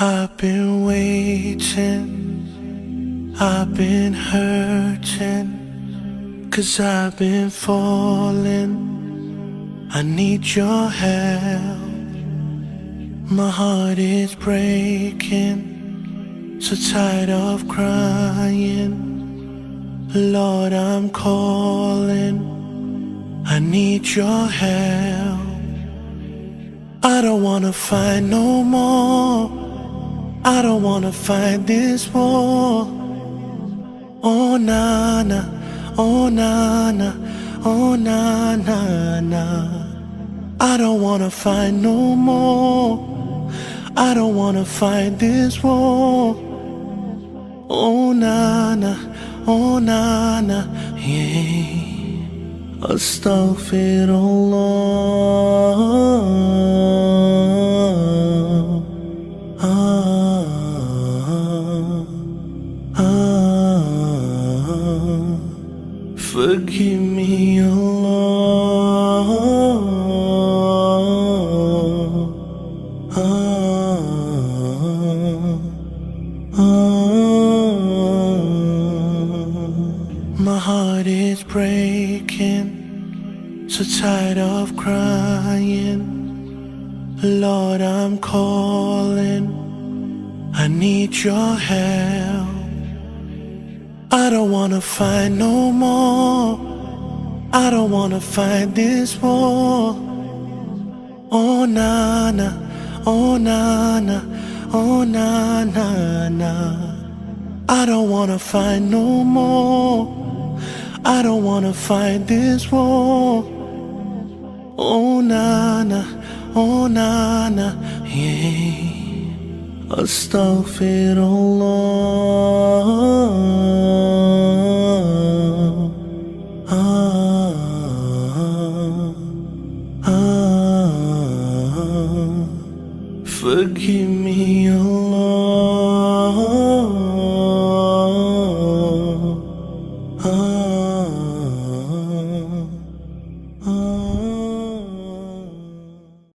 I've been waiting, I've been hurting, 'cause I've been falling. I need your help. My heart is breaking, so tired of crying. Lord, I'm calling, I need your help. I don't wanna fight no more, I don't wanna fight this war. Oh na na, oh na na, oh na na na. I don't wanna fight no more, I don't wanna fight this war. Oh na na, oh na na, yeah. Astaghfirullah. Forgive me, Allah. My heart is breaking, so tired of crying. Lord, I'm calling, I need your help. I don't wanna fight no more, I don't wanna fight this war. Oh na na, oh na na, oh na na na. I don't wanna fight no more, I don't wanna fight this war. Oh na na, oh na na, yeah. Astaghfirullah. Forgive me.